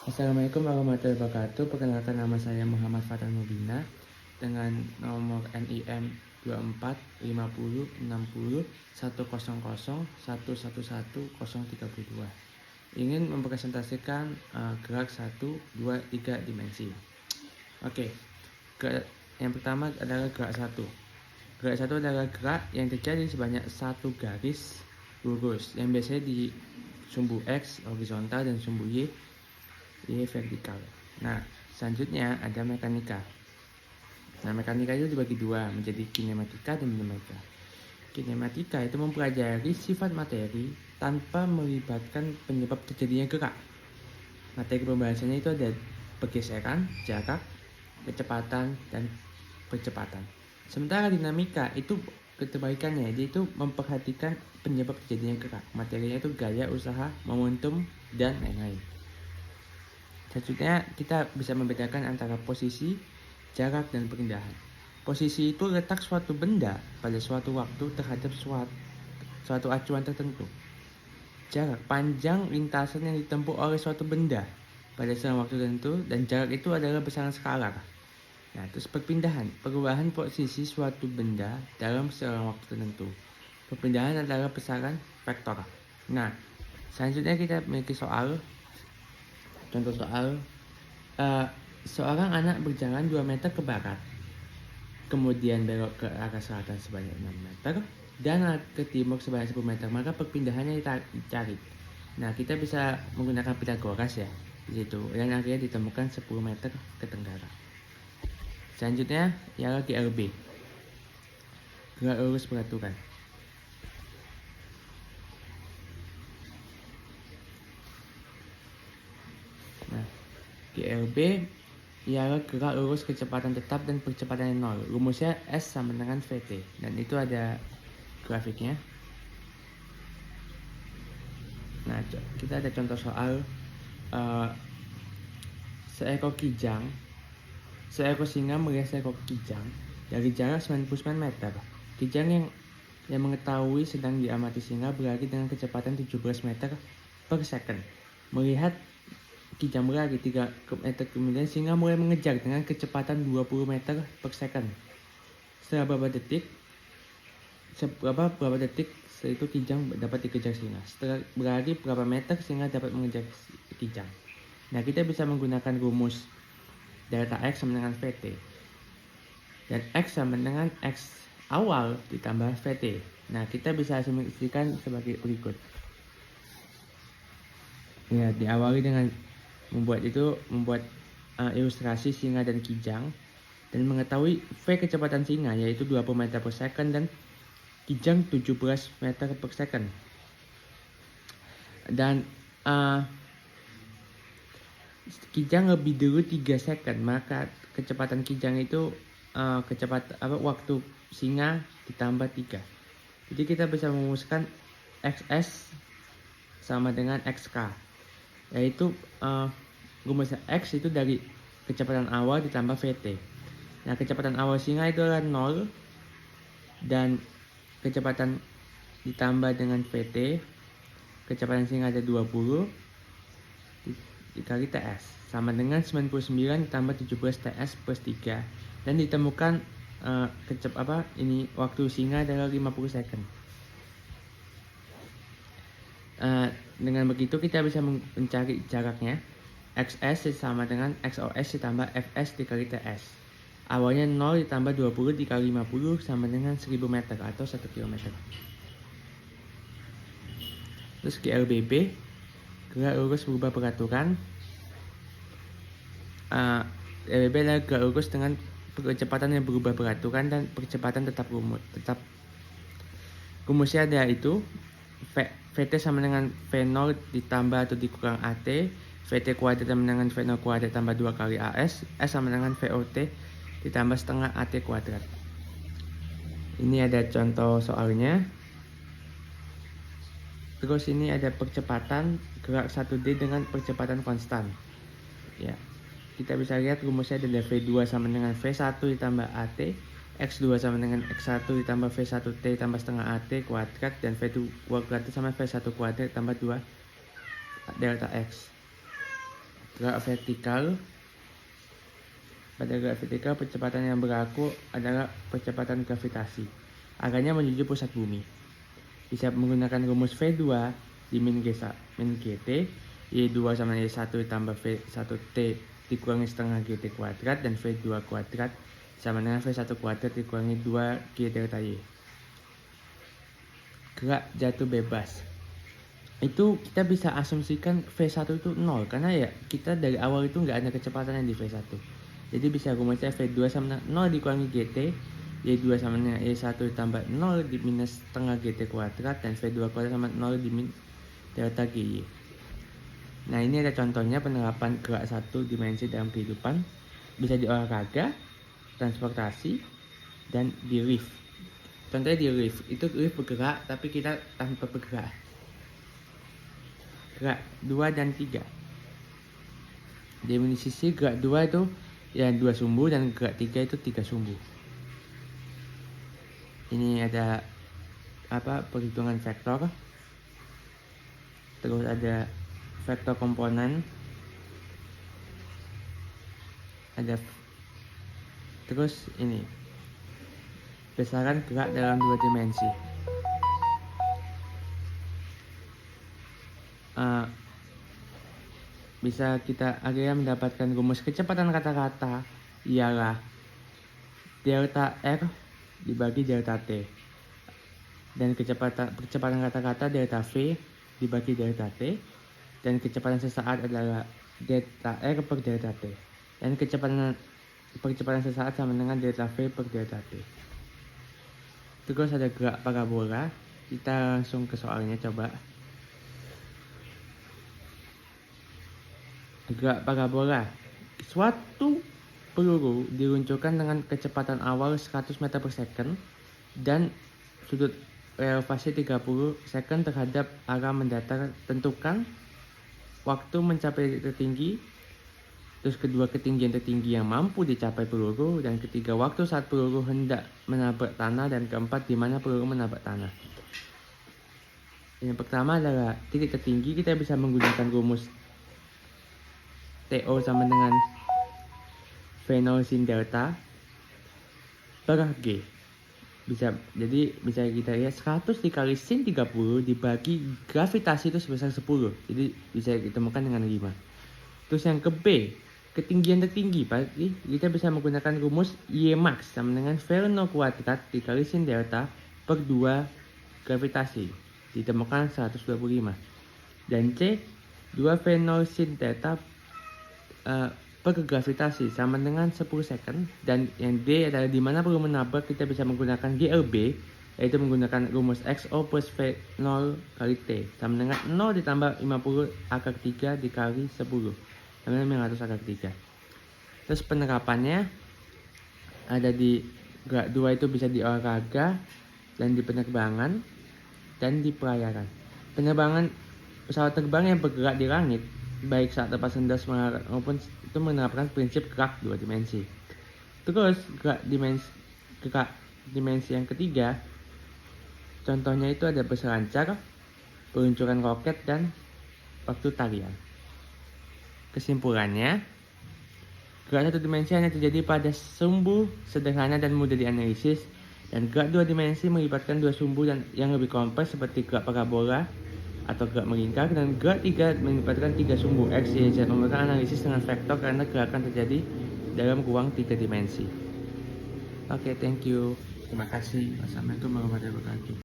Assalamualaikum warahmatullahi wabarakatuh. Perkenalkan, nama saya Muhammad Fatal Mubina dengan nomor NIM 2450601001111032. Ingin mempresentasikan gerak 1, 2, 3 dimensi. Oke, yang pertama adalah gerak 1. Gerak 1 adalah gerak yang terjadi sebanyak satu garis lurus yang biasanya di sumbu X horizontal dan sumbu Y vertikal. Nah, selanjutnya ada mekanika. Nah, mekanika itu dibagi dua menjadi kinematika dan dinamika. Kinematika itu mempelajari sifat materi tanpa melibatkan penyebab terjadinya gerak. Materi pembahasannya itu ada pergeseran, jarak, kecepatan, dan percepatan. Sementara dinamika itu kebalikannya, yaitu memperhatikan penyebab terjadinya gerak. Materinya itu gaya, usaha, momentum, dan lain-lain. Selanjutnya kita bisa membedakan antara posisi, jarak, dan perpindahan. Posisi itu letak suatu benda pada suatu waktu terhadap suatu acuan tertentu. Jarak, panjang lintasan yang ditempuh oleh suatu benda pada selang waktu tertentu, dan jarak itu adalah besaran skalar. Nah, terus perpindahan, perubahan posisi suatu benda dalam selang waktu tertentu. Perpindahan adalah besaran vektor. Nah, selanjutnya kita memiliki contoh soal, seorang anak berjalan 2 meter ke barat, kemudian belok ke arah selatan sebanyak 6 meter, dan ke timur sebanyak 10 meter, maka perpindahannya dicari. Nah, kita bisa menggunakan Pitagoras ya, di situ, dan akhirnya ditemukan 10 meter ke tenggara. Selanjutnya, ialah GLB, gerak lurus beraturan. Nah, GLB ialah gerak lurus kecepatan tetap dan percepatan 0. Rumusnya S sama dengan VT. Dan itu ada grafiknya. Nah, kita ada contoh soal seekor singa melihat seekor kijang dari jarak 99 meter. Kijang yang mengetahui sedang diamati singa berlari dengan kecepatan 17 meter per second. Melihat kijang berlari 3 meter kemudian, singa mulai mengejar dengan kecepatan 20 meter per second. Setelah berapa detik setelah itu kijang dapat dikejar singa. Setelah berlari berapa meter, singa dapat mengejar kijang. Nah, kita bisa menggunakan rumus delta X sama dengan VT. Dan X sama dengan X awal ditambah VT. Nah, kita bisa asumsikan sebagai berikut. Ya, diawali dengan membuat ilustrasi singa dan kijang, dan mengetahui V kecepatan singa yaitu 20 meter per second dan kijang 17 meter per second. Dan kijang lebih dulu 3 second, maka kecepatan kijang itu waktu singa ditambah 3. Jadi kita bisa merumuskan XS sama dengan XK, yaitu rumus X itu dari kecepatan awal ditambah VT. Nah, kecepatan awal singa itu adalah 0, dan kecepatan ditambah dengan VT, kecepatan singa ada 20 dikali TS sama dengan 99 ditambah 17 TS plus 3, dan ditemukan waktu singa adalah 50 second. Dengan begitu kita bisa mencari jaraknya. XS sama dengan XOS ditambah FS dikali TS. Awalnya 0 ditambah 20 dikali 50 sama dengan 1000 meter atau 1 km. Terus GLBB, gerak lurus berubah peraturan. GLBB adalah gerak lurus dengan percepatan yang berubah peraturan dan percepatan tetap. Rumusnya ada itu VT sama dengan V0 ditambah atau dikurang AT, VT kuadrat sama dengan V0 kuadrat tambah 2 kali AS, S sama dengan VOT ditambah setengah AT kuadrat. Ini ada contoh soalnya. Terus ini ada percepatan gerak 1D dengan percepatan konstan. Ya, kita bisa lihat rumusnya ada V2 sama dengan V1 ditambah AT, X2 sama dengan X1 ditambah V1T ditambah setengah AT kuadrat, dan V2 kuadrat sama V1 kuadrat tambah 2 delta X. gerak vertikal. Pada gerak vertikal, percepatan yang berlaku adalah percepatan gravitasi. Arahnya menuju pusat bumi. Bisa menggunakan rumus V2 di min GT, Y2 sama Y1 tambah V1T dikurangi setengah GT kuadrat, dan V2 kuadrat sama dengan V1 kuadrat dikurangi 2G delta Y. Gerak jatuh bebas. Itu kita bisa asumsikan V1 itu 0, karena ya kita dari awal itu nggak ada kecepatan yang di V1. Jadi bisa rumusnya V2 sama 0 dikurangi GT, Y2 sama dengan Y1 tambah 0 di minus setengah GT kuadrat, dan V2 kuadrat sama 0 di min delta GY. Nah, ini ada contohnya penerapan gerak satu dimensi dalam kehidupan. Bisa di olahraga, transportasi, dan di lift. Contohnya di lift, itu lift bergerak tapi kita tanpa bergerak. Gerak 2 dan 3. Definisi gerak 2 itu ya 2 sumbu, dan gerak 3 itu 3 sumbu. Ini ada perhitungan vektor. Terus ada vektor komponen. Terus ini besaran gerak dalam 2 dimensi. Bisa kita akhirnya mendapatkan rumus kecepatan kata-kata ialah delta R dibagi delta T, dan percepatan kata-kata delta V dibagi delta T, dan kecepatan sesaat adalah delta R per delta T, dan percepatan sesaat sama dengan delta V per delta T. Terus ada gerak parabola. Kita langsung ke soalnya coba. Gerak parabola. Suatu peluru diluncurkan dengan kecepatan awal 100 meter per second dan sudut relevasi 30 second terhadap arah mendatar. Tentukan waktu mencapai tertinggi, terus kedua ketinggian tertinggi yang mampu dicapai peluru, dan ketiga waktu saat peluru hendak menabrak tanah, dan keempat di mana peluru menabrak tanah. Yang pertama adalah titik tertinggi. Kita bisa menggunakan rumus TO sama dengan V0 sin delta per G. Jadi bisa kita lihat 100 dikali sin 30 dibagi gravitasi itu sebesar 10. Jadi bisa ditemukan dengan 5. Terus yang ke B, ketinggian tertinggi. Kita bisa menggunakan rumus Y max sama dengan V0 kuadrat dikali sin delta per 2 gravitasi. Ditemukan 125. Dan C, 2V0 sin delta per gravitasi sama dengan 10 second. Dan yang D adalah di mana perlu menabrak. Kita bisa menggunakan GLB, yaitu menggunakan rumus XO plus V0 kali T sama dengan 0 ditambah 50 akar 3 dikali 10 sama dengan 500 akar 3. Terus penerapannya ada di gerak 2 itu bisa di olahraga, dan di penerbangan, dan di pelayaran. Penerbangan pesawat terbang yang bergerak di langit, baik saat lepas landas maupun itu menerapkan prinsip gerak 2 dimensi. Terus gerak dimensi yang ketiga, contohnya itu ada berselancar, peluncuran roket, dan waktu tarian. Kesimpulannya, gerak 1 dimensi hanya terjadi pada sumbu sederhana dan mudah dianalisis, dan gerak 2 dimensi melibatkan 2 sumbu yang lebih kompleks seperti gerak parabola atau gerak melingkar, dan gerak 3 melibatkan 3 sumbu X, Y, Z. Memerlukan analisis dengan vektor karena gerakan terjadi dalam ruang 3 dimensi. Oke, thank you. Terima kasih. Wassalamualaikum warahmatullahi wabarakatuh.